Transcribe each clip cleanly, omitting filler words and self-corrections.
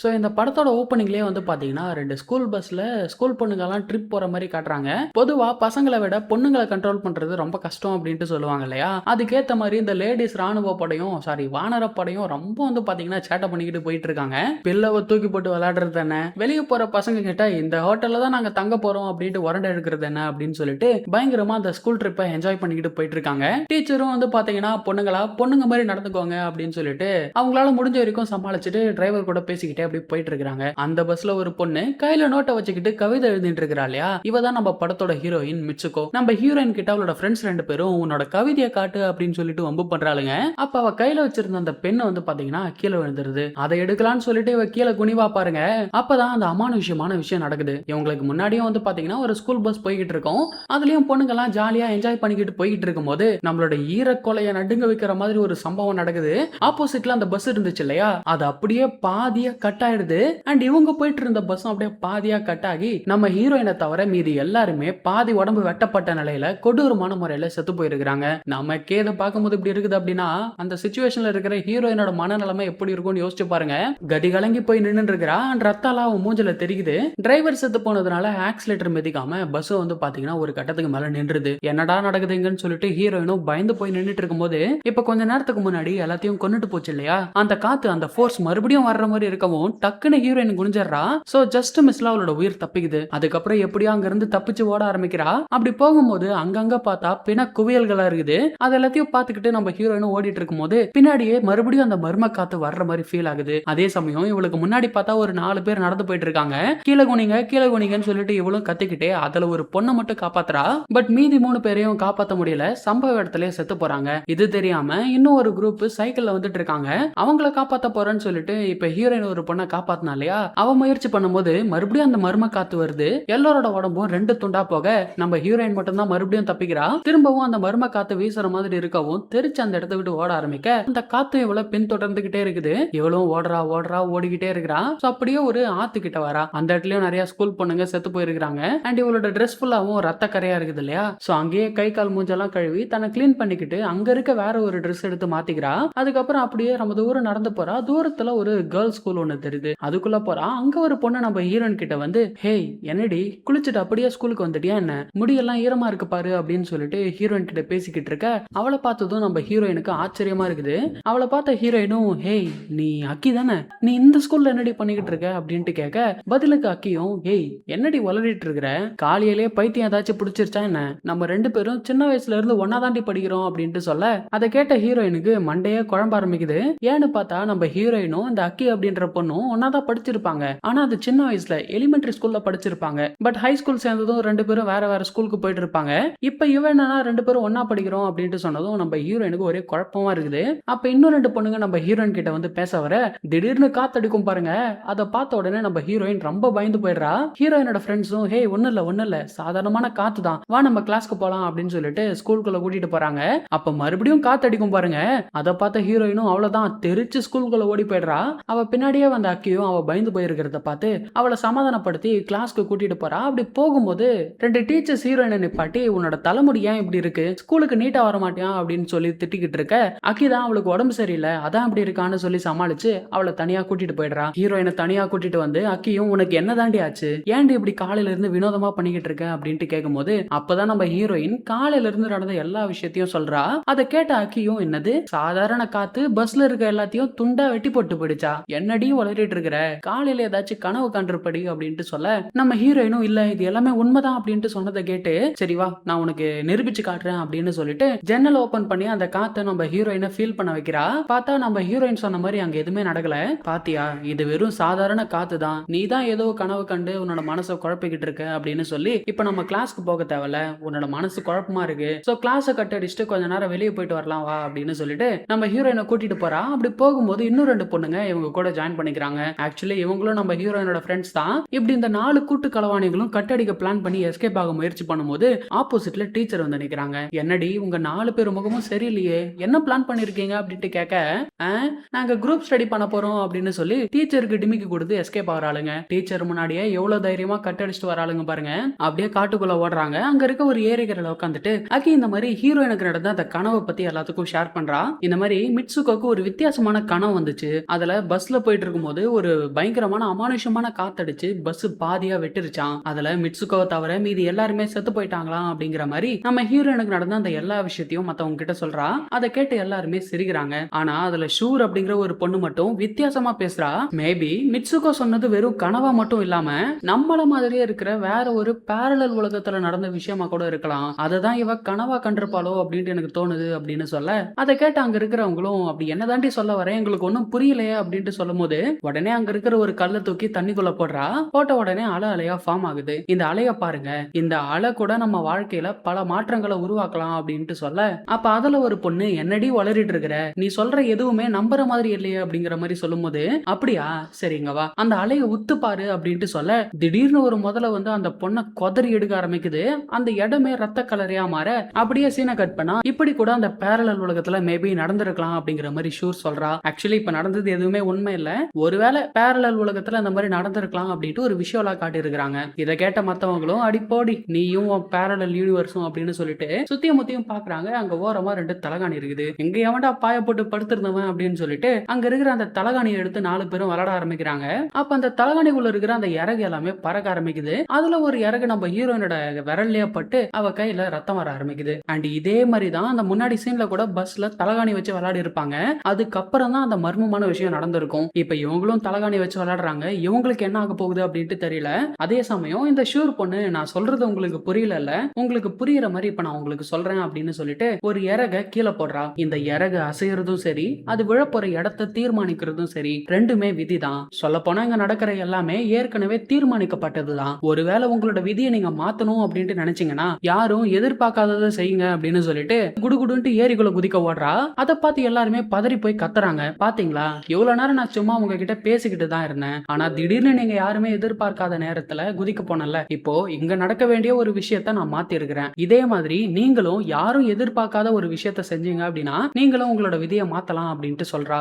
So இந்த படத்தோட ஓப்பனிங்லேயே வந்து பார்த்தீங்கன்னா 2 ஸ்கூல் பஸ்ல ஸ்கூல் பொண்ணுங்கலாம் ட்ரிப் போற மாரி காட்டுறாங்க. பொதுவா பசங்கள விட பொண்ணுங்கள கண்ட்ரோல் பண்றது ரொம்ப கஷ்டம் அப்டின்ட்டு சொல்லுவாங்க இல்லையா? அதுக்கேத்த மாரி இந்த லேடீஸ் ராணுவ படையும் வானர படையும் ரொம்ப வந்து பார்த்தீங்கன்னா சேட்ட பண்ணிக்கிட்டு போயிட்டு இருக்காங்க. பில்லவ தூக்கி போட்டு விளையாடுறது என்ன? வெளிய போற பசங்க கிட்ட இந்த ஹோட்டல்ல தான் நாங்க தங்க போறோம் அப்டின்ட்டு உரண்ட எடுக்கிறது என்ன அப்டின்னு சொல்லிட்டு பயங்கரமா அந்த ஸ்கூல் ட்ரிப்ப என்ஜாய் பண்ணிக்கிட்டு போயிட்டு இருக்காங்க. டீச்சரும் வந்து பார்த்தீங்கன்னா பொண்ணுங்க மாரி நடந்துக்கோங்க அப்டின்னு சொல்லிட்டு அவங்களால முடிஞ்ச வரைக்கும் சமாளிச்சுட்டு டிரைவர் கூட பேசிக்கிட்டே அப்படி போயிட்டு இருக்காங்க. அந்த பஸ்ல ஒரு பொண்ணு கையில நோட்டை வச்சுக்கிட்டு கவிதை எழுதிட்டு இருக்கா இல்லையா? இவ தான் நம்ம படத்தோட ஹீரோயின் மிச்சுக்கோ. நம்ம ஹீரோயின் கிட்ட அவளோட ஃப்ரெண்ட்ஸ் 2 பேரும் உன்னோட கவிதையை காட்டு அப்படின்னு சொல்லிட்டு வம்பு பண்றாளுங்க. அப்ப அவ கையில வச்சிருந்த அந்த பெண்ணை வந்து பாத்தீங்கன்னா கீழே விழுந்துருது. அதை எடுக்கலாம்னு சொல்லிட்டு இவ கீழே குனிவா பாருங்க. அப்பதான் அந்த அமானுஷ்யமான விஷயம் நடக்குது. இவங்களுக்கு முன்னாடியும் வந்து பாத்தீங்கன்னா ஒரு ஸ்கூல் பஸ் போய்கிட்டு இருக்கும். அதுலயும் பொண்ணுங்க எல்லாம் ஜாலியா என்ஜாய் பண்ணிக்கிட்டு போய்கிட்டு இருக்கும் போது நம்மளோட ஈரக்கொலையை நடுங்க வைக்கிற மாதிரி ஒரு சம்பவம் நடக்குது. ஆப்போசிட்ல அந்த பஸ் இருந்துச்சு இல்லையா? அது அப்படியே பாதியா கட் ஆயிடுது. அண்ட் இவங்க போயிட்டு இருந்த பஸ்ஸும் அப்படியே பாதியா கட் ஆகி நம்ம ஹீரோயினை தவிர மீதி எல்லாருமே பாதி உடம்பு வெட்டப்பட்ட நிலையில கொடூரமான முறையில செத்து போயிருக்காங்க. நமக்கே இதை பார்க்கும்போது இப்படி இருக்குது அப்படின்னா அந்த சிச்சுவேஷன்ல இருக்கிற ஹீரோயினோட மனநிலைமை எப்படி இருக்கும்னு யோசிச்சு பாருங்க. கதி கலங்கி போய் நின்று இருக்கிறா. அண்ட் ரத்தாலா அவன் மூஞ்சில தெரியுது. டிரைவர் செத்து போனதுனால ஆக்சிலேட்டர் மிதிக்காம பஸ் வந்து பாத்தீங்கன்னா ஒரு கட்டத்துக்கு மேல நின்றுது. என்னடா நடக்குதுங்கன்னு சொல்லிட்டு ஹீரோயினும் பயந்து போய் நின்றுட்டு இருக்கும்போது இப்ப கொஞ்ச நேரத்துக்கு முன்னாடி எல்லாத்தையும் கொன்னுட்டு போச்சு இல்லையா? அந்த காத்து அந்த ஃபோர்ஸ் மறுபடியும் வர்ற மாதிரி இருக்கவும் டக்குன்னு ஹீரோயின் குனிஞ்சறா. சோ ஜஸ்ட் மிஸ்ல அவளோட உயிர் தப்பிக்குது. அதுக்கப்புறம் எப்படியோ அங்க இருந்து தப்பிச்சு ஓட ஆரம்பிக்கிறா. அப்படி போகும்போது அங்கங்க பார்த்தா பிண குவியல்களா இருக்குது. அது எல்லாத்தையும் பார்த்துக்கிட்டு நம்ம ஹீரோயினும் ஓடிட்டு இருக்கும்போது பின்னாடியே மறுபடியும் அந்த மர்ம காத்து வர்ற மாதிரி ஃபீல் ஆகுது. அதே சமயம் இவளுக்கு முன்னாடி பார்த்தா ஒரு 4 பேர் நடந்து போயிட்டு இருக்காங்க. கீழே குனிங்கன்னு சொல்லிட்டு இவளும் கத்திக்கிட்டே அதுல ஒரு பொண்ணை மட்டும் காப்பாத்துறா. பட் மீதி 3 பேரையும் காப்பாத்த முடியல. சம்பவ இடத்துலயே செத்து போறாங்க. இது தெரியாம இன்னும் ஒரு குரூப் சைக்கிள்ல வந்துட்டு இருக்காங்க. அவங்கள காப்பாத்த போறேன்னு சொல்லிட்டு இப்ப ஹீரோயின் ஒரு பொண்ணை காப்பாத்தினா இல்லையா? அவ முயற்சி பண்ணும்போது மறுபடியும் அந்த மர்ம காத்து வருது. எல்லாரோட உடம்பும் 2 துண்டா போக நம்ம ஹீரோயின் மட்டும் தான் மறுபடியும் தப்பிக்கிறா. திரும்பவும் அந்த மர்ம காத்து வீசுற மாதிரி இருக்கவும் தெரிச்சு அந்த இடத்த விட்டு ஓட ஆரம்பிக்க அந்த காத்து இவளை பின்தொடர்ந்துகிட்டே இருக்குது. இவளும் ஓடுறா ஓடிக்கிட்டே இருக்கிறா. சோ அப்படியே ஒரு ஆத்து கிட்ட வரா. அந்த இடத்துலயும் நிறைய ஸ்கூல் பொண்ணுங்க செத்து போயிருக்காங்க. அண்ட் இவளோட ட்ரெஸ் ஃபுல்லாவும் ரத்த கரையா இருக்குது இல்லையா? சோ அங்கேயே கை கால் மூஞ்செல்லாம் கழுவி தன்னை கிளீன் பண்ணிக்கிட்டு அங்க இருக்க வேற ஒரு ட்ரெஸ் எடுத்து மாத்திக்கிறா. அதுக்கப்புறம் அப்படியே ரொம்ப தூரம் நடந்து போறா. தூரத்துல ஒரு கேர்ள்ஸ் ஸ்கூல் ஒண்ணு தெரியுது. அதுக்குள்ள போறா. அங்க ஒரு பொண்ணு நம்ம ஹீரோயின் கிட்ட வந்து ஹேய் என்னடி குளிச்சுட்டு அப்படியே ஸ்கூலுக்கு வந்துட்டியா என்ன? முடியெல்லாம் ஈரமா இருக்கு பாரு அப்படின்னு சொல்லிட்டு ஹீரோயின் கிட்ட பேசிக்கிட்டு இருக்க அவளை பார்த்ததும் நம்ம ஹீரோயினுக்கு ஆச்சரியமா இருக்குது. அவளை பார்த்த ஹீரோயினும் ஹேய் நீ அக்கி தானே? நீ இந்த ஸ்கூல்ல என்னடி பண்ணிக்கிட்டு இருக்க அப்படின்ட்டு கேட்க பதிலுக்கு அக்கியும் ஹேய் என்னடி வளரிட்டு இருக்கிற? காலையிலே பைத்தியம் ஏதாச்சும் பிடிச்சிருச்சா என்ன? நம்ம 2 பேரும் சின்ன வயசுல இருந்து ஒன்னா தாண்டி படிக்கிறோம் அப்படின்ட்டு சொல்ல அதை கேட்ட ஹீரோயினுக்கு மண்டையே குழம்ப ஆரம்பிக்குது. ஏன்னு பார்த்தா நம்ம ஹீரோயினும் இந்த அக்கி அப்படின்ற பொண்ணும் ஒன்னாதான் படிச்சிருப்பாங்க. ஆனா அது சின்ன வயசுல எலிமெண்டரி ஸ்கூல்ல படிச்சிருப்பாங்க. பட் ஹை ஸ்கூல் சேர்ந்ததும் 2 பேரும் வேற வேற ஸ்கூலுக்கு போயிட்டு இருப்பாங்க. இப்ப இவன் என்னன்னா 2 பேரும் ஒன்னா படிக்கிறோம் அப்படின்ட்டு சொன்னதும் நம்ம ஹீரோயினுக்கு ஒரே குழப்பமா இருக்குது. அப்ப இன்னும் 2 பொண்ணுங்க நம்ம ஹீரோயின் கிட்ட வந்து பேச வர திடீர்னு காத்தடிக்கும் பாருங்க. அதை பார்த்த உடனே நம்ம ஹீரோயின் ரொம்ப பயந்து போயிடுறா. ஹீரோயினோட ஃப்ரெண்ட்ஸும் ஹே ஒண்ணு இல்ல சாதாரணமான காத்து தான், வா நம்ம கிளாஸ்க்கு போலாம் அப்படின்னு சொல்லிட்டு ஸ்கூலுக்குள்ள கூட்டிட்டு போறாங்க. அப்ப மறுபடியும் காத்தடிக்கும் பாருங்க. அதை பார்த்த ஹீரோயினும் அவ்வளவுதான் தெரிச்சு ஸ்கூலுக்குள்ள ஓடி போயிடுறா. அவ பின்னாடியே வந்த அக்கியும் அவ பயந்து போயிருக்கிறத பார்த்து அவளை சமாதானப்படுத்தி கிளாஸ்க்கு கூட்டிட்டு போறா. அப்படி போகும்போது 2 டீச்சர்ஸ் ஹீரோயினை நிப்பாட்டி உன்னோட தலைமுடி ஏன் இப்படி இருக்கு, ஸ்கூலுக்கு நீட்டா வர மாட்டியா அப்படின்னு சொல்லி திட்டிக்கிட்டு இருக்க அக்கி தான் அவளுக்கு உடம்பு சரியில்லை அதான் அப்படி இருக்கான்னு சொல்லி சமாளிச்சு அவளை தனியா கூட்டிட்டு போயிடுறா. ஹீரோயினை தனியா கூட்டிட்டு வந்து அக்கியும் உனக்கு என்ன தாண்டி ஆச்சு, ஏன்டி இப்படி காலையில இருந்து வினோதமா பண்ணிக்கிட்டு இருக்க அப்படின்ட்டு கேட்கும்போது அப்பதான் நம்ம ஹீரோயின் காலையில இருந்து நடந்த எல்லா விஷயத்தையும் சொல்றா. அதை கேட்ட அக்கியும் என்னது சாதாரண காத்து பஸ்ல இருக்க எல்லாத்தையும் துண்டா வெட்டி போட்டு போயிடுச்சா, என்னடி வளரிட்டு இருக்கிற, காலையில ஏதாச்சும் கனவு கண்டிருப்படி அப்படின்ட்டு சொல்ல நம்ம ஹீரோயினும் இல்ல இது எல்லாமே உண்மைதான் அப்படின்ட்டு சொன்னதை கேட்டு சரி வா நான் உனக்கு நிரூபிச்சு காட்டுறேன் அப்படின்னு சொல்லிட்டு ஜன்னல் ஓபன் பண்ணி அந்த காத்தை நம்ம ஹீரோயினை ஃபீல் பண்ண வைக்கிறா. பார்த்தா நம்ம ஹீரோயின் சொன்ன மாதிரி அங்க எதுவுமே நடக்கல. பாத்தியா இது வெறும் சாதாரண காத்து தான், நீ தான் ஏதோ கனவு கண்டு உன்னோட மனசை குழப்பிக்கிட்டு இருக்க அப்படின்னு சொல்லி இப்ப நம்ம கிளாஸ்க்கு போக தேவையில்ல, உன்னோட மனசு குழப்பமா இருக்கு, சோ கிளாஸை கட் அடிச்சுட்டு கொஞ்ச நேரம் வெளியே போயிட்டு வரலாம் வா அப்படின்னு சொல்லிட்டு நம்ம ஹீரோயினை கூட்டிட்டு போறா. அப்படி போகும்போது இன்னும் 2 பொண்ணுங்க இவங்க கூட ஜாயின் பண்ணிக்கிறாங்க. ஆக்சுவலி இவங்களும் நம்ம ஹீரோயினோட ஃப்ரெண்ட்ஸ் தான். இப்படி இந்த 4 கூட்டு களவாணிகளும் கட்டடிக்க பிளான் பண்ணி எஸ்கேப் ஆக முயற்சி பண்ணும்போது ஆப்போசிட்ல டீச்சர் வந்து நிக்கிறாங்க. என்னடி உங்க 4 பேர் முகமும் சரியில்லையே, என்ன பிளான் பண்ணிருக்கீங்க அப்படின்ட்டு கேட்க நாங்க குரூப் ஸ்டடி பண்ண போறோம் அப்படின்னு சொல்லி டீச்சருக்கு டிமிக்கி கொடுத்து எஸ்கேப் ஆகிறாளுங்க. டீச்சர் முன்னாடியே எவ்வளவு தைரியமா கட்டடிச்சுட்டு வராளுங்க பாருங்க. அப்படியே காட்டுக்குள்ள ஓடுறாங்க. அங்க இருக்க ஒரு ஏரிகரையில உட்காந்துட்டு அக்கி இந்த மாதிரி ஹீரோயினுக்கு நடந்த அந்த கனவை பத்தி எல்லாத்துக்கும் ஷேர் பண்றா. இந்த மாதிரி மிட்சுகோக்கு ஒரு வித்தியாசமான கனவு வந்துச்சு. அதுல பஸ்ல போயிட்டு இருக்கும்போது இருக்கும்போது ஒரு பயங்கரமான அமானுஷமான காத்தடிச்சு பஸ் பாதியா வெட்டிருச்சான். அதுல மிட்சுகோவை தவிர மீதி எல்லாருமே செத்து போயிட்டாங்களாம் அப்படிங்கிற மாதிரி நம்ம ஹீரோயினுக்கு நடந்த அந்த எல்லா விஷயத்தையும் மத்தவங்க கிட்ட சொல்றா. அதை கேட்டு எல்லாருமே சிரிக்கிறாங்க. ஆனா அதுல ஷூர் அப்படிங்கிற ஒரு பொண்ணு மட்டும் வித்தியாசமா பேசுறா. மேபி மிட்சுகோ சொன்னது வெறும் கனவா மட்டும் இல்லாம நம்மள மாதிரியே இருக்கிற வேற ஒரு பேரலல் உலகத்துல நடந்த விஷயமா கூட இருக்கலாம். அததான் இவ கனவா கண்டிருப்பாளோ அப்படின்ட்டு எனக்கு தோணுது அப்படின்னு சொல்ல, அதை கேட்டு அங்க இருக்கிறவங்களும் அப்படி என்னதாண்டி சொல்ல வரேன், எங்களுக்கு ஒன்றும் புரியலையே அப்படின்ட்டு சொல்லும் போது உடனே அங்க இருக்கிற ஒரு கல்லை தூக்கி தண்ணிக்குள்ள போடுறா. போட்ட உடனே அலை அலையா ஃபார்ம் ஆகுது. இந்த அலைய பாருங்க, இந்த அலை கூட நம்ம வாழ்க்கையில பல மாற்றங்களை உருவாக்கலாம் அப்படின்ட்டு சொல்ல, அப்ப அதுல ஒரு பொண்ணு என்னடி வளரிட்டு இருக்கிற, நீ சொல்ற எதுவுமே நம்புற மாதிரி இல்லையே அப்படிங்கிற மாதிரி சொல்லும் போது, அப்படியா சரிங்க வா அந்த அலையை உத்து பாரு அப்படின்ட்டு சொல்ல, திடீர்னு ஒரு முதல்ல வந்து அந்த பொண்ணை கொதறி எடுக்க ஆரம்பிக்குது. அந்த இடமே ரத்த கலரையா மாற அப்படியே சீனை கட் பண்ணா இப்படி கூட அந்த பேரலல் உலகத்துல மேபி நடந்திருக்கலாம் அப்படிங்கிற மாதிரி ஷூர் சொல்றா. ஆக்சுவலி இப்ப நடந்தது எதுவுமே உண்மை இல்ல, ஒருவேளை பேரலல் உலகத்துல அந்த மாதிரி நடந்திருக்கலாம் அப்படின்ட்டு ஒரு விஷுவலா காட்டி இருக்காங்க. இதை கேட்ட மத்தவங்களும் அடி போடி நீயும் பேரலல் யூனிவர்ஸும் அப்படின்னு சொல்லிட்டு சுத்தியும் முத்தியும் பாக்குறாங்க. அங்க ஓரமா 2 தலகாணி இருக்குது. எங்க எவன்டா பாய போட்டு படுத்திருந்தவன் அப்படின்னு சொல்லிட்டு அங்க இருக்கிற அந்த தலகாணியை எடுத்து 4 பேரும் விளையாட ஆரம்பிக்கிறாங்க. அப்ப அந்த தலகாணிக்குள்ள இருக்கிற அந்த இறகு எல்லாமே பறக்க ஆரம்பிக்குது. அதுல ஒரு இறகு நம்ம ஹீரோயினோட விரல்லையே பட்டு அவ கையில ரத்தம் வர ஆரம்பிக்குது. அண்ட் இதே மாதிரி தான் அந்த முன்னாடி சீன்ல கூட பஸ்ல தலகாணி வச்சு விளையாடி இருப்பாங்க. அதுக்கப்புறம் தான் அந்த மர்மமான விஷயம் நடந்திருக்கும். இப்ப இவங்களும் தலகாணி வச்சு விளையாடுறாங்க. இவங்களுக்கு என்ன ஆக போகுது அப்படின்ட்டு தெரியல. அதே சமயம் இந்த ஷூர் பொண்ணு நான் சொல்றது உங்களுக்கு புரியல, உங்களுக்கு புரியுற மாதிரி இப்ப நான் உங்களுக்கு சொல்றேன் அப்படின்னு சொல்லிட்டு ஒரு இறக கீழே போடுறா. இந்த இறகு அசையறதும் சரி, அது விழப்போற இடத்தை தீர்மானிக்கிறதும் சரி, ரெண்டுமே விதிதான். சொல்ல போனா இங்க நடக்கிற எல்லாமே ஏற்கனவே தீர்மானிக்கப்பட்டதுதான். ஒருவேளை உங்களோட விதியை நீங்க மாத்தணும் அப்படின்ட்டு நினைச்சீங்கன்னா யாரும் எதிர்பார்க்காததை செய்யுங்க அப்படின்னு சொல்லிட்டு குடுகுடுன்ட்டு ஏரிக்குள்ள குதிக்க ஓடுறா. அதை பார்த்து எல்லாருமே பதறி போய் கத்துறாங்க. பாத்தீங்களா இவ்வளவு நேரம் நான் சும்மா உங்ககிட்ட பேசிக்கிட்டு தான் இருந்தேன், ஆனா திடீர்னு நீங்க யாருமே எதிர்பார்க்காத நேரத்துல குதிக்க போனல, இப்போ இங்க நடக்க வேண்டிய ஒரு விஷயத்த நான் மாத்தி இருக்கிறேன். இதே மாதிரி நீங்களும் யாரும் எதிர்பார்க்காத ஒரு விஷயத்த செஞ்சீங்க அப்படின்னா நீங்களும் உங்களோட விதியை மாத்தலாம் அப்படின்ட்டு சொல்றா.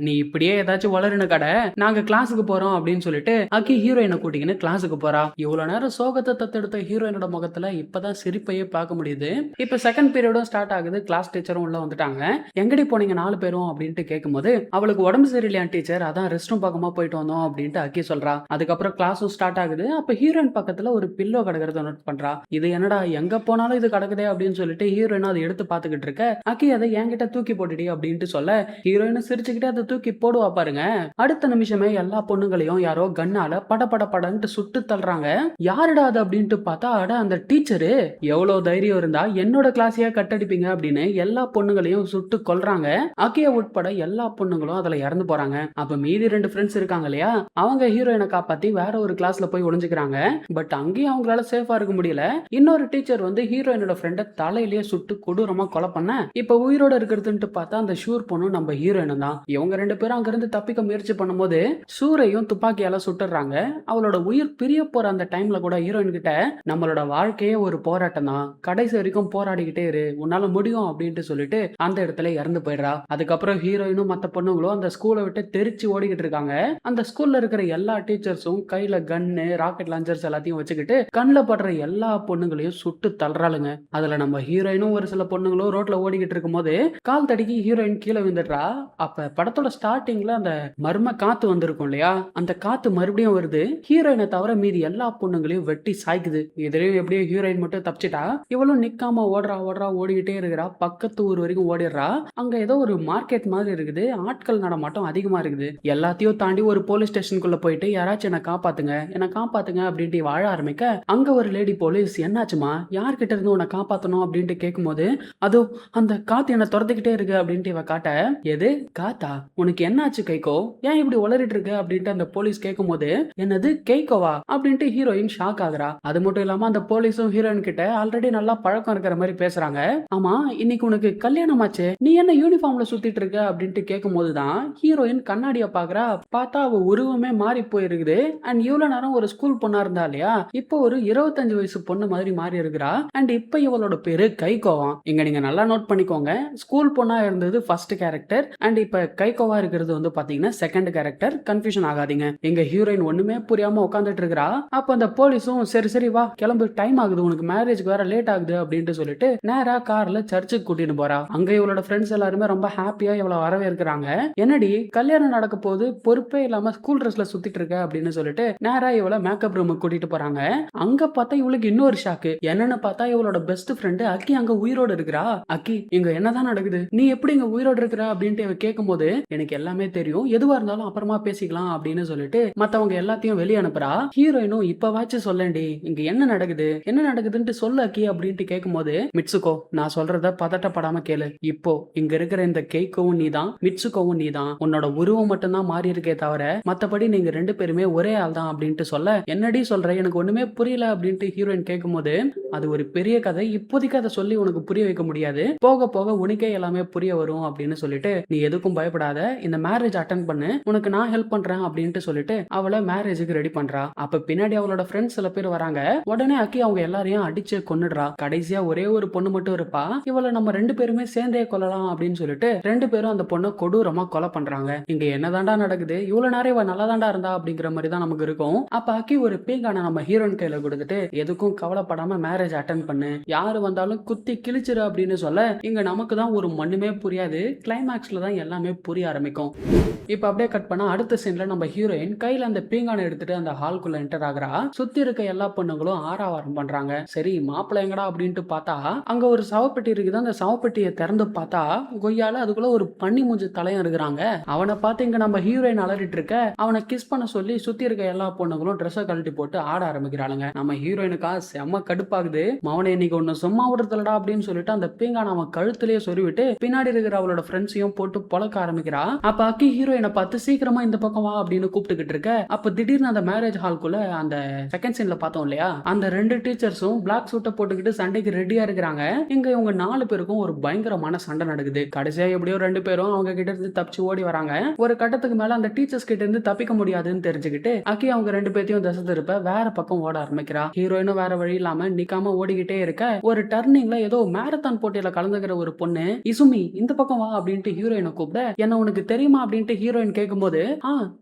நீ இப்படியே ஏதாச்சும் வளருன கடை, நாங்க கிளாஸுக்கு போறோம் அப்படின்னு சொல்லிட்டு அக்கி ஹீரோயினை கூட்டிக்கின்னு கிளாஸுக்கு போறா. இவ்வளவு நேரம் சோகத்தை தத்தெடுத்த ஹீரோயினோட முகத்துல இப்பதான் சிரிப்பையே பார்க்க முடியுது. இப்ப செகண்ட் பீரியடும் ஸ்டார்ட் ஆகுது. கிளாஸ் டீச்சரும் உள்ள வந்துட்டாங்க. எங்கடி போனீங்க 4 பேரும் அப்படின்ட்டு கேட்கும்போது அவளுக்கு உடம்பு சரியில்லையா டீச்சர், அதான் ரெஸ்ட் ரூம் பக்கமா போயிட்டு வந்தோம் அப்படின்ட்டு அக்கி சொல்றா. அதுக்கப்புறம் கிளாஸும் ஸ்டார்ட் ஆகுது. அப்ப ஹீரோயின் பக்கத்துல ஒரு பில்லோ கிடக்கிறத நோட் பண்றா. இது என்னடா எங்க போனாலும் இது கிடக்குதே அப்படின்னு சொல்லிட்டு ஹீரோயின் அதை எடுத்து பாத்துக்கிட்டு இருக்க, அக்கி அதை என்கிட்ட தூக்கி போட்டுடி அப்படின்ட்டு சொல்ல, ஹீரோயின் சிரிச்சுக்கிட்டே அதை தூக்கி போடுவா பாருங்க. அடுத்த நிமிஷமே எல்லா பொண்ணுங்களையும் யாரோ கண்ணால படபடன்னு சுட்டு தள்ளுறாங்க. யாருடா அது அப்படின்ட்டு பார்த்தா அட அந்த டீச்சரு. எவ்வளவு தைரியம் இருந்தா என்னோட கிளாஸையா கட்டடிப்பீங்க அப்படின்னு எல்லா பொண்ணுங்களையும் சுட்டு கொல்றாங்க. அக்கியா உட்பட எல்லா பொண்ணுங்களும் அதுல இறந்து போறாங்க. அப்ப மீதி 2 ஃப்ரெண்ட்ஸ் இருக்காங்க இல்லையா, அவங்க ஹீரோயினை காப்பாத்தி வேற ஒரு கிளாஸ்ல போய் ஒளிஞ்சுக்கிறாங்க. பட் அங்கேயும் அவங்களால சேஃபா இருக்க முடியல. இன்னொரு டீச்சர் வந்து ஹீரோயினோட ஃப்ரெண்டை தலையிலேயே சுட்டு கொடூரமா கொலை பண்ண இப்ப உயிரோட இருக்கிறதுன்னு பார்த்தா அந்த ஷூர் பொண்ணு நம்ம ஹீரோயின் தான். இவங்க 2 பேரும் அங்க இருந்து தப்பிக்க முயற்சி பண்ணும்போது சூரையும் துப்பாக்கியால சுட்டுறாங்க. அவளோட உயிர் பிரிய போற அந்த டைம்ல கூட ஹீரோயின் கிட்ட நம்மளோட வாழ்க்கையே ஒரு போராட்டம் தான், கடைசி வரைக்கும் போராடிக்கிட்டே இரு, உன்னால முடியும் அப்படின்ட்டு சொல்லிட்டு அந்த இடத்துல இறந்து போயிடுறா. அதுக்கப்புறம் ஹீரோயினும் மத்த பொண்ணுங்களும் அந்த ஸ்கூலை விட்டு தெரிச்சு ஓடிக்கிட்டு இருக்காங்க. அந்த ஸ்கூல்ல இருக்கிற எல்லா டீச்சர்ஸும் கையில கன்னு ராக்கெட் லான்ச்சர்ஸ் எல்லாத்தையும் வச்சுக்கிட்டு கண்ணில் படுற எல்லா பொண்ணுங்களையும் சுட்டு தள்ளுறாளுங்க. அதுல நம்ம ஹீரோயினும் ஒரு சில பொண்ணுங்களும் ரோட்ல ஓடிக்கிட்டு இருக்கும் போது கால் தடிக்கி ஹீரோயின் கீழே விழுந்துடுறா. அப்ப படத்தோட ஸ்டார்டிங்ல அந்த மர்ம காத்து வந்திருக்கும் இல்லையா, அந்த காத்து மறுபடியும் வருது. ஹீரோயினை தவிர மீதி எல்லா பொண்ணுங்களையும் வெட்டி சாய்க்குது. இதுலயும் எப்படியோ ஹீரோயின் மட்டும் தப்பிச்சிட்டா. இவளும் நிக்காம ஓடுறா ஓடிக்கிட்டே இருக்கிறா. பக்கத்து ஊர் வரைக்கும் ஓடிடுறா. அங்க ஏதோ ஒரு மார்க்கெட் மாதிரி இருக்குது, ஆட்கள் நடமாட்டம் அதிகமா இருக்குது. எல்லாத்தையும் தாண்டி ஒரு போலீஸ் ஸ்டேஷனுக்குள்ள போயிட்டு யாராச்சும் என்ன காப்பாத்துங்க அப்படின்ட்டு வாழ ஆரம்பிக்க அங்க ஒரு லேடி போலீஸ் என்னாச்சுமா, யார்கிட்ட இருந்து உன்னை காப்பாத்தணும் அப்படின்ட்டு கேட்கும்போது அதோ அந்த காத்து என்ன துரத்துக்கிட்டே இருக்கு அப்படின்ட்டு இவ காட்ட, எது காத்தா, உனக்கு என்னாச்சு கைகோ, ஏன் இப்படி உளறிட்டு இருக்கு அப்படின்ட்டு அந்த போலீஸ் கேட்கும் போது என்னது கேக்கோவா அப்படின்ட்டு ஹீரோயின் ஷாக் ஆகுறா. அது மட்டும் இல்லாம அந்த போலீஸும் ஹீரோயின் கிட்ட ஆல்ரெடி நல்லா பழக்கம் இருக்கிற மாதிரி பேசுறாங்க. ஆமா இன்னைக்கு உனக்கு கல்யாணம் ஆச்சு, நீ என்ன யூனிஃபார்ம்ல சுத்திட்டு இருக்க அப்படின்ட்டு கேட்கும் போதுதான் ஹீரோயின் கண்ணாடிய பாக்குறா. பார்த்தா அவ உருவமே மாறி போயிருக்குது. அண்ட் இவ்வளவு நேரம் ஒரு ஸ்கூல் பொண்ணா இருந்தா இல்லையா, இப்போ ஒரு 25 வயசு பொண்ணு மாதிரி மாறி இருக்கிறா. அண்ட் இப்ப இவளோட பேரு கைகோவா. இங்க நீங்க நல்லா நோட் பண்ணிக்கோங்க, ஸ்கூல் பொண்ணா இருந்தது ஃபர்ஸ்ட் கேரக்டர் அண்ட் இப்ப கைகோவா இருக்கிறது வந்து பாத்தீங்கன்னா செகண்ட் கேரக்டர். கன்ஃபியூஷன் ஆகாதீங்க. எங்க ஹீரோயின் ஒண்ணுமே புரியாம உட்காந்துட்டு இருக்கிறா. அப்ப அந்த போலீஸும் சரி வா கிளம்பு, டைம் ஆகுது, உனக்கு மேரேஜ்க்கு வேற லேட் ஆகுது அப்படின்ட்டு சொல்லிட்டு நேரா கார்ல சர்ச்சுக்கு கூட்டிட்டு போறா. அங்க இவளோட ஃப்ரெண்ட்ஸ் எல்லாருமே ரொம்ப ஹாப்பியா இவளை வரவேற்கிறாங்க. என்னடி கல்யாணம் நடக்க போகுது இருக்கும்போது பொறுப்பே இல்லாம ஸ்கூல் ட்ரெஸ்ல சுத்திட்டு இருக்க அப்படின்னு சொல்லிட்டு நேரா இவள மேக்கப் ரூமுக்கு கூட்டிட்டு போறாங்க. அங்க பார்த்தா இவளுக்கு இன்னொரு ஷாக்கு. என்னன்னு பார்த்தா இவளோட பெஸ்ட் ஃப்ரெண்ட் அக்கி அங்க உயிரோட இருக்கிறா. அக்கி இங்க என்னதான் நடக்குது, நீ எப்படி இங்க உயிரோட இருக்கிற அப்படின்ட்டு இவ கேட்கும்போது எனக்கு எல்லாமே தெரியும், எதுவா இருந்தாலும் அப்புறமா பேசிக்கலாம் அப்படின்னு சொல்லிட்டு மத்தவங்க எல்லாத்தையும் வெளிய அனுப்புறா. ஹீரோயினும் இப்பவாச்சும் சொல்லேன்டி இங்க என்ன நடக்குது, என்ன நடக்குதுன்னு சொல்லு அக்கி அப்படின்ட்டு கேட்கும்போது மிட்சுகோ நான் சொல்றத பதட்டப்படாம கேளு. இப்போ இங்க இருக்கிற இந்த கேக்கும் நீதான், மிட்சுகோவும் நீதான். உன்னோட உருவம் மட்டும்தான் மாறி இருக்கே தவிர மத்தபடி நீங்க ரெண்டு பேருமே ஒரே ஆள் தான் அப்படின்ட்டு சொல்ல, என்னடி சொல்ற எனக்கு ஒண்ணுமே புரியல அப்படின்ட்டு ஹீரோயின் கேட்கும்போது அது ஒரு பெரிய கதை, இப்போதைக்கு அதை சொல்லி உனக்கு புரிய வைக்க முடியாது, போக போக உனக்கே எல்லாமே புரிய வரும் அப்படின்னு சொல்லிட்டு நீ எதுக்கும் பயப்படாத, இந்த மேரேஜ் அட்டென்ட் பண்ணு, உனக்கு நான் ஹெல்ப் பண்றேன் அப்படின்ட்டு சொல்லிட்டு அவளை மேரேஜுக்கு ரெடி பண்றா. அப்ப பின்னாடி அவளோட ஃப்ரெண்ட்ஸ் சில பேர் வராங்க. உடனே அக்கி அவங்க எல்லாரையும் அடிச்சு கொன்னுடுறா. கடைசியா ஒரே ஒரு பொண்ணு மட்டும் இருப்பா. இவளை நம்ம ரெண்டு பேருமே சேர்ந்தே கொல்லலாம் அப்படின்னு சொல்லிட்டு ரெண்டு பேரும் அந்த பொண்ணை கொடூரமா கொலை பண்றாங்க. இங்க என்னதாண்டா நடக்குது, இவ்வளவு நேரம் இவ நல்லாதாண்டா இருந்தா அப்படிங்கிற மாதிரி தான் நமக்கு இருக்கும். அப்ப அக்கி ஒரு பீங்கான நம்ம ஹீரோயின் கையில கொடுத்துட்டு எதுக்கும் கவலைப்படாம மேரேஜ் அட்டென்ட் பண்ணு, யாரு வந்தாலும் குத்தி கிழிச்சிரு அப்படின்னு சொல்ல இங்க நமக்கு தான் ஒரு மண்ணுமே புரியாது. கிளைமேக்ஸ்ல தான் எல்லாமே புரிய ஆரம்பிக்கும். இப்ப அப்படியே கட் பண்ணா அடுத்த சீன்ல நம்ம ஹீரோயின் கையில அந்த பீங்கான எடுத்துட்டு அந்த ஹால்குள்ள என்டர் ஆகுறா. சுத்தி இருக்க எல்லா பொண்ணுங்களும் ஆரவாரம் பண்றாங்க. சரி மாப்பிள்ளை எங்கடா அப்படின்ட்டு பார்த்தா அங்க ஒரு சவப்பெட்டி இருக்குது. அந்த சவப்பெட்டியை திறந்து பார்த்தா கொய்யால அதுக்குள்ள ஒரு பன்னி மூஞ்சி தலையும் இருக்கிறாங்க. அவனை பார்த்து இங்க நம்ம ஹீரோயின் அலறிட்டு இருக்க, அவனை கிஸ் பண்ண சொல்லி சுத்தி இருக்க எல்லா பொண்ணுங்களும் ட்ரெஸ்ஸை கழட்டி போட்டு ஆட ஆரம்பிக்கிறாளுங்க. நம்ம ஹீரோயினுக்கா செம்ம கடுப்பாகுது. மவனை இன்னைக்கு ஒண்ணு சும்மா விடுறதுலடா அப்படின்னு சொல்லிட்டு அந்த பீங்கான அவன் கழுத்திலேயே சொருவிட்டு பின்னாடி இருக்கிற அவளோட ஃப்ரெண்ட்ஸையும் போட்டு பொழக்க ஆரம்பிக்கிறா. அப்ப அக்கி ஹீரோயினை பார்த்து சீக்கிரமா இந்த பக்கம் வா அப்படின்னு கூப்பிட்டுக்கிட்டு இருக்க, அப்ப திடீர்னு அந்த மேரேஜ் ஹால்குள்ள அந்த செகண்ட் சீன்ல பார்த்தோம் இல்லையா, அந்த ரெண்டு டீச்சர்ஸும் பிளாக் சூட்டை போட்டுக்கிட்டு சண்டைக்கு ரெடியா இருக்கிறாங்க. இங்க இவங்க நாலு பேருக்கும் ஒரு பயங்கரமான சண்டை நடக்குது. கடைசியா எப்படியோ ரெண்டு பேரும் அவங்க கிட்ட இருந்து தப்பிச்சு ஓடி வராங்க. ஒரு கட்டத்துக்கு மேல அந்த டீச்சர்ஸ் கிட்ட இருந்து தப்பிக்க முடியாதுன்னு தெரிஞ்சுக்கிட்டு அக்கி அவங்க ரெண்டு பேத்தையும் தசை திருப்ப வேற பக்கம் ஓட ஆரம்பிக்கிறா. ஹீரோயினும் வேற வழி இல்லாம நிக்காம ஓடிக்கிட்டே இருக்க, ஒரு டர்னிங்ல ஏதோ மேரத்தான் போட்டியில கலந்துக்கிற ஒரு பொண்ணு இசுமி இந்த பக்கம் வா அப்படின்ட்டு ஹீரோயினை கூப்பிட, என்ன உனக்கு தெரியுமா அப்படின்ட்டு ஹீரோயின் கேட்கும்போது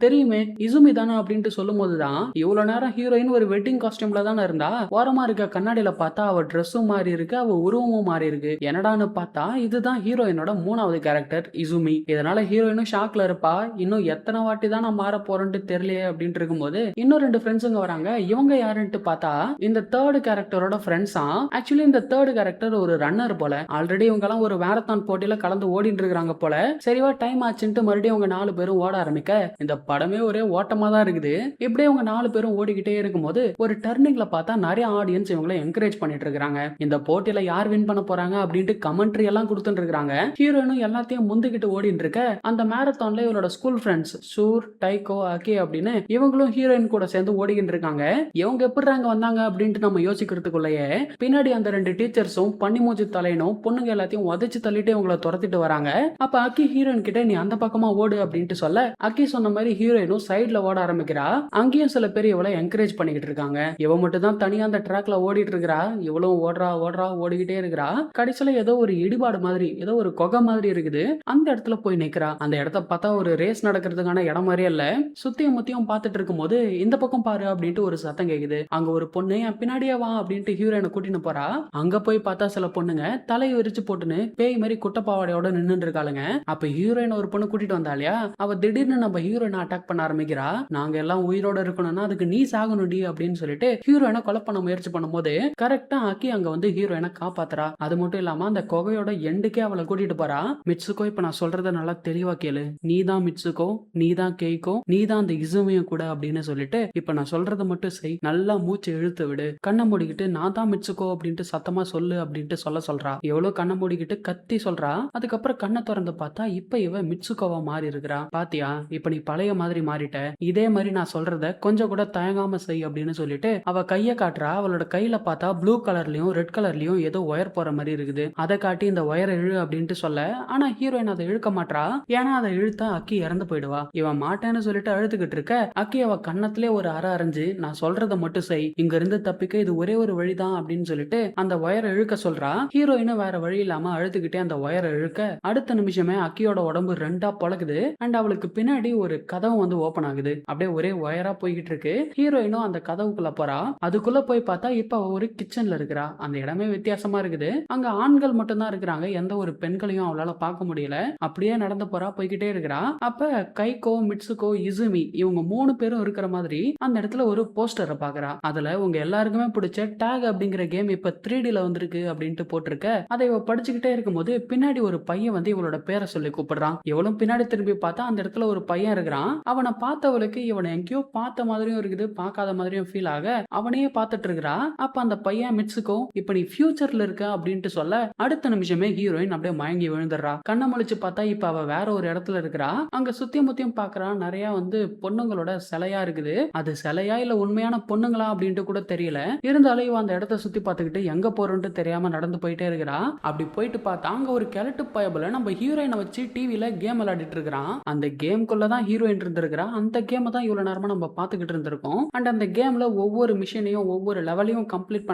தெரியுமே இசுமி தானே அப்படின்ட்டு சொல்லும் போதுதான் இவ்வளவு நேரம் ஹீரோயின் ஒரு வெட்டிங் காஸ்டியூம்ல தானே இருந்தா, ஓரமா இருக்க கண்ணாடியில பார்த்தா அவ ட்ரெஸ்ஸும் மாறி இருக்கு, அவ உருவமும் மாறி இருக்கு. என்னடான்னு பார்த்தா இதுதான் ஹீரோயினோட மூணாவது கேரக்டர் இசுமி. இதனால ஹீரோயினும் ஷாக்ல இருப்பா. இன்னும் எத்தனை வாட்டி தான் நான் மாற போறேன்ட்டு தெரியலையே அப்படின்ட்டு இருக்கும்போது இன்னும் ரெண்டு ஃப்ரெண்ட்ஸுங்க வராங்க. இவங்க யாருன்ட்டு பார்த்தா இந்த தேர்ட் கேரக்டரோட ஃப்ரெண்ட்ஸா. ஆக்சுவலி இந்த தேர்ட் கேரக்டர் ஒரு ரன்னர் போல. ஆல்ரெடி இவங்க எல்லாம் ஒரு மேரத்தான் போட்டியில கலந்து ஓடிட்டு இருக்காங்க போல. சரிவா டைம் ஆச்சுன்ட்டு மறுபடியும் அவங்க நாலு பேரும் ஓட ஆரம்பிக்க இந்த படமே ஒரே ஓட்டமா தான் இருக்குது. இப்படியே அவங்க நாலு பேரும் ஓடிக்கிட்டே இருக்கும்போது ஒரு டர்னிங்ல பார்த்தா நிறைய ஆடியன்ஸ் இவங்களை என்கரேஜ் பண்ணிட்டு இருக்காங்க. இந்த போட்டியில யார் வின் பண்ண போறாங்க அப்படின்ட்டு கமெண்ட்ரி எல்லாம் கொடுத்துட்டு இருக்காங்க. ஹீரோயினும் எல்லாத்தையும் முந்திக்கிட்டு ஓடிட்டு இருக்க, அந்த மேரத்தான்ல இவளோட ஸ்கூல் ஃப்ரெண்ட்ஸ் சூர், டைகோ, அகி அப்படின்னு இவங்களும் ஹீரோயின் கூட சேர்ந்து ஓடிக்கிட்டு இருக்காங்க. இவங்க எப்படி வந்தாங்க அப்படின்ட்டு நம்ம யோசிக்கிறதுக்குள்ளேயே பின்னாடி அந்த ரெண்டு டீச்சர்ஸும் பன்னி மூஞ்சி தலையனும் பொண்ணுங்க எல்லாத்தையும் உதைச்சு தள்ளிட்டு இவங்களை துரத்திட்டு வராங்க. அப்ப அக்கி ஹீரோயின் கிட்ட நீ அந்த பக்கமா ஓடு அப்படின்ட்டு சொல்ல, அக்கி சொன்ன மாதிரி ஹீரோயினும் சைட்ல ஓட ஆரம்பிக்கிறா. அங்கேயும் சில பேர் இவளை என்கரேஜ் பண்ணிக்கிட்டு இருக்காங்க. இவ மட்டும் தான் தனியா அந்த ட்ராக்ல ஓடிட்டு இருக்கிறா. இவளும் ஓடுறா ஓடுறா ஓடிக்கிட்டே இருக்கிறா. கடைசியில ஏதோ ஒரு இடிபாடு மாதிரி ஏதோ ஒரு குகை மாதிரி இருக்குது. அந்த இடத்துல போய் நிக்கிறா. அந்த இடத்த பார்த்தா ஒரு ரேஸ் நடக்கிறதுக்கான இடம் மாதிரியே இல்ல. சுத்தியும் முத்தியும் பார்த்துட்டு இருக்கும்போது இந்த பக்கம் பாரு அப்படின்ட்டு ஒரு சத்தம் கேக்குது. அங்க ஒரு பொண்ணு என் பின்னாடியே வா அப்படின்ட்டு ஹீரோயினை கூட்டின்னு போறா. அங்க போய் பார்த்தா சில பொண்ணுங்க தலையை விரிச்சு போட்டுன்னு பேய் மாதிரி குட்டப்பாவாடையோட நின்று இருக்காளுங்க. அப்ப ஹீரோயின் ஒரு பொண்ணு கூட்டிட்டு வந்தாலியா, அவ திடீர்னு நம்ம ஹீரோயினை அட்டாக் பண்ண ஆரம்பிக்கிறா. நாங்க எல்லாம் உயிரோட இருக்கணும்னா அதுக்கு நீ சாகணும்டி அப்படின்னு சொல்லிட்டு ஹீரோயினை கொலை பண்ண முயற்சி பண்ணும்போது கரெக்டா அக்கி அங்க வந்து ஹீரோயினை காப்பாத்துறா. அது மட்டும் இல்லாம அந்த குகையோட எண்டுக்கே அவளை கூட்டிட்டு போறா. மிட்சுகோ இப்ப நான் சொல்றத நல்லா தெளிவா கேளு, நீ தான் மிட்சுகோ, நீ தான் கேய்கோ, நீ தான் அந்த இசுமியும் கூட அப்படின்னு சொல்லிட்டு இப்ப நான் சொல்றத மட்டும் செய், நல்லா மூச்சு இழுத்து விடு, கண்ணை மூடிக்கிட்டு நான் தான் மிட்சுகோ அப்படின்ட்டு சத்தமா சொல்லு அப்படின்ட்டு சொல்றா. எவ்வளவு கண்ணை மூடிக்கிட்டு கத்தி சொல்றா. அதுக்கப்புறம் கண்ணை திறந்து பார்த்தா இப்ப இவ மிட்சுகோவா மாறி இருக்கிறா. பாத்தியா இப்ப நீ பழைய மாதிரி மாறிட்ட, இதே மாதிரி நான் சொல்றத கொஞ்சம் கூட தயங்காம செய் அப்படின்னு சொல்லிட்டு அவ கைய காட்டுறா. அவளோட கையில பார்த்தா ப்ளூ கலர்லயும் ரெட் கலர்லயும் ஏதோ ஒயர் போற மாதிரி இருக்குது. அதை காட்டி இந்த ஒயரை இழு அப்படின்ட்டு சொல்ல, ஆனா ஹீரோயின் அதை இழுக்க மாட்டா. ஏன்னா அதை இழுத்தா அக்கி இறந்து போயிடுவா. இவன் மாட்டேன்னு சொல்லிட்டு அழுதுகிட்டு இருக்க, அக்கி அவ கண்ணத்திலே ஒரு அரைஞ்சு நான் சொல்றத மட்டும் செய், இங்க இருந்து தப்பிக்க இது ஒரே ஒரு வழிதான் அப்படின்னு சொல்லிட்டு அந்த ஒயரை இழுக்க சொல்றா. ஹீரோயினும் வேற வழி இல்லாம அழுதுகிட்டே அந்த ஒயரை இழுக்க அடுத்த நிமிஷமே அக்கியோட உடம்பு ரெண்டா பொழக்குது. அண்ட் அவளுக்கு பின்னாடி ஒரு கதவு வந்து ஓபன் ஆகுது. அப்படியே ஒரே ஒயரா போய்கிட்டு இருக்கு. ஹீரோயினும் அந்த கதவுக்குள்ள போறா. அதுக்குள்ள போய் பார்த்தா இப்ப ஒரு கிச்சன்ல இருக்கிறா. அந்த இடமே வித்தியாசமா இருக்குது. அங்க ஆண்கள் மட்டும் தான் இருக்கிறாங்க. எந்த ஒரு பெண்களையும் அவளால பார்க்க முடியல. அப்படியே நடந்து போறா, போய்கிட்டே இருக்கிறா. அப்ப கைகோ, மிட்சுகோ, இசுமி இவங்க 3 பேரும் இருக்கிற மாதிரி அந்த இடத்துல ஒரு போஸ்டர பார்க்குறா. அதுல உங்க எல்லாருக்குமே பிடிச்ச டேக் அப்படிங்கிற கேம் இப்ப 3Dல வந்திருக்கு அப்படின்ட்டு போட்டிருக்க. அதை இவ படிச்சுக்கிட்டே இருக்கும்போது பின்னாடி ஒரு பையன் வந்து இவளோட பேரை சொல்லி கூப்பிடுறான். இவளும் பின்னாடி திரும்பி பார்த்தா அந்த இடத்துல ஒரு பையன் இருக்கிறான். அவனை பார்த்தவளுக்கு இவனை எங்கேயோ பார்த்த மாதிரியும் இருக்குது, பார்க்காத மாதிரியும் ஃபீல் ஆக அவனையே பார்த்துட்டு இருக்கிறா. அப்ப அந்த பையன் மிட்சுகோ இப்ப நீ ஃபியூச்சர்ல இருக்க அப்படின்ட்டு சொல்ல அடுத்த நிமிஷமே ஹீரோயின் அப்படியே மயங்கி விழுந்துடுறா. கண்ணை முழிச்சு பார்த்தா இப்ப அவ வேற ஒரு இடத்துல இருக்கிறா. அங்க சுத்தியும் முத்தியும் பார்க்கறா. நிறைய வந்து பொண்ணுங்களோட சிலையா இருக்குது. அது சிலையா இல்ல உண்மையான பொண்ணுங்களா அப்படின்ட்டு கூட தெரியல. இருந்தாலும் இவ அந்த இடத்த சுத்தி பார்த்துக்கிட்டு எங்க போறோம்னு தெரியாம நடந்து போயிட்டே இருக்கிறா. அப்படி போயிட்டு பார்த்தா அங்க ஒரு கிழட்டு பயபுல நம்ம ஹீரோயினை வச்சு டிவில கேம் விளையாடிட்டு இருக்கிறான். அந்த கேம்குள்ள தான் ஹீரோயின் இருந்திருக்கிறா. அந்த கேமை தான் இவ்வளவு நேரமா நம்ம பார்த்துக்கிட்டு இருந்திருக்கோம். அண்ட் அந்த கேம்ல ஒவ்வொரு மிஷனையும் ஒவ்வொரு லெவலையும் கம்ப்ளீட்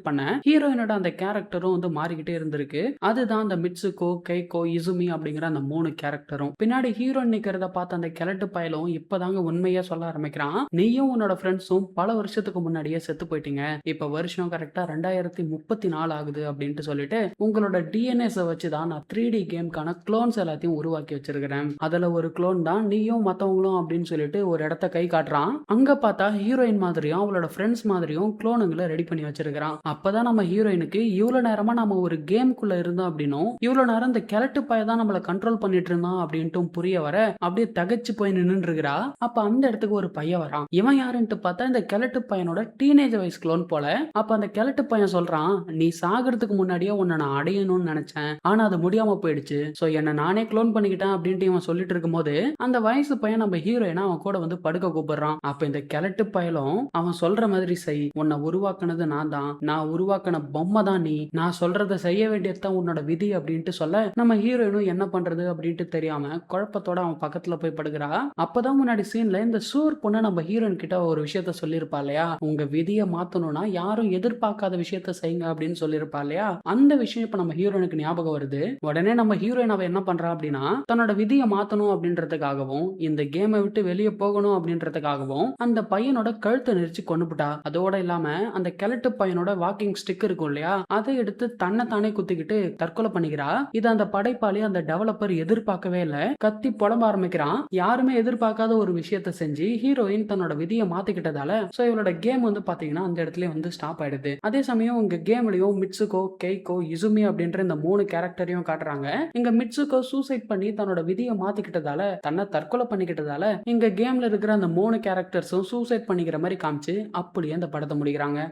பண்ண ஹீரோயினோட அந்த கேரக்டரும் வந்து மாறிக்கிட்டே இருந்திருக்கு. அதுதான் அந்த மிட்சுகோ, கைகோ, இசுமி அப்படிங்கிற அந்த 3 கேரக்டரும். பின்னாடி ஹீரோயின் நிக்கிறத பார்த்த அந்த கிழட்டு பயலும் இப்பதாங்க உண்மையா சொல்ல ஆரம்பிக்கிறான். நீயும் உன்னோட ஃப்ரெண்ட்ஸும் பல வருஷத்துக்கு முன்னாடியே செத்து போயிட்டீங்க. இப்ப வருஷம் கரெக்டா 2034 ஆகுது அப்படின்ட்டு சொல்லிட்டு உங்களோட டிஎன்ஏஸை வச்சுதான் நான் 3D கேம்கான க்ளோன்ஸ் எல்லாத்தையும் உருவாக்கி வச்சிருக்கிறேன். அதுல ஒரு க்ளோன் தான் நீயும் மத்தவங்களும் அப்படின்னு சொல்லிட்டு ஒரு இடத்த கை காட்டுறான். அங்க பார்த்தா ஹீரோயின் மாதிரியும் அவளோட ஃப்ரெண்ட்ஸ் மாதிரியும் க்ளோனுங்களை ரெடி பண்ணி வச்சிருக்கிறான். அப்பதான் நம்ம ஹீரோயினுக்கு இவ்வளவு நேரமா நம்ம ஒரு கேம்குள்ள இருந்தோம் அப்படின்னும் இவ்வளவு நேரம் இந்த கிழட்டு பைய தான் நம்மள கண்ட்ரோல் பண்ணிட்டு இருந்தான் அப்படின்ட்டு புரிய வர அப்படியே தகச்சு போய் நின்று இருக்கிறா. அப்ப அந்த இடத்துக்கு ஒரு பையன் வரான். இவன் யாருன்ட்டு பார்த்தா இந்த கிழட்டு பையனோட டீனேஜ் வயசு க்ளோன் போல. அப்ப அந்த கிழட்டு பையன் சொல்றான், நீ சாகிறதுக்கு முன்னாடியே உன்னை நான் அடையணும்னு நினைச்சேன், ஆனா அது முடியாம போயிடுச்சு. சோ என்ன நானே க்ளோன் பண்ணிக்கிட்டேன் அப்படின்ட்டு இவன் சொல்லிட்டு இருக்கும்போது அந்த வயசு பையன் நம்ம ஹீரோயினா அவன் கூட வந்து படுக்க கூப்பிடுறான். அப்ப இந்த கிழட்டு பயலும் அவன் சொல்ற மாதிரி செய், உன்னை உருவாக்குனது நான் தான், நான் உருவாக்கின பொம்மை தான் நீ, நான் சொல்றத செய்ய வேண்டியதுதான் உன்னோட விதி அப்படின்ட்டு சொல்ல நம்ம ஹீரோயினும் என்ன பண்றது அப்படின்ட்டு தெரியாம குழப்பத்தோட அவன் பக்கத்துல போய் படுக்கிறா. அப்பதான் முன்னாடி சீன்ல இந்த சூர் பொண்ணு நம்ம ஹீரோயின் கிட்ட ஒரு விஷயத்த சொல்லியிருப்பா இல்லையா, உங்க விதியை மாத்தணும்னா யாரும் எதிர்பார்க்காத விஷயத்த செய்யுங்க அப்படின்னு சொல்லியிருப்பா இல்லையா. அந்த விஷயம் இப்ப நம்ம ஹீரோயினுக்கு ஞாபகம் வருது. உடனே நம்ம ஹீரோயின் அவ என்ன பண்றா அப்படின்னா தன்னோட விதியை மாத்தணும் அப்படின்றதுக்காகவும் இந்த கேமை விட்டு வெளியே போகணும் அப்படின்றதுக்காகவும் அந்த பையனோட கழுத்தை நெரிச்சு கொண்டுபிட்டா. அதோட இல்லாம அந்த கிழட்டு பையனோட வாக்கிங் ஸ்டிக் இருக்கும் இல்லையா, அதை எடுத்து தன்னை தானே குத்திக்கிட்டு தற்கொலை பண்ணிக்கிறா. இது அந்த படைப்பாளி அந்த டெவலப்பர் எதிர்பார்க்கவே இல்ல. கத்தி புலம்ப ஆரம்பிக்கிறான். யாருமே எதிர்பார்க்காத ஒரு விஷயத்த செஞ்சு ஹீரோயின் தன்னோட விதியை மாத்திக்கிட்டதால சோ இவளோட கேம் வந்து பாத்தீங்கன்னா அந்த இடத்துல வந்து ஸ்டாப் ஆயிடுது. அதே சமயம் உங்க கேம்லயும் மிட்சுகோ, கெய்கோ, இசுமி அப்படின்ற இந்த 3 கேரக்டரையும் காட்டுறாங்க. இங்க மிட்சுகோ சூசைட் பண்ணி தன்னோட விதியை மாத்திக்கிட்டதால தன்னை தற்கொலை பண்ணிக்கிட்டதால இங்க கேம்ல இருக்கிற அந்த 3 கேரக்டர்ஸும் சூசைட் பண்ணிக்கிற மாதிரி காமிச்சு அப்படியே அந்த படத்தை முடிக்கிறாங்க.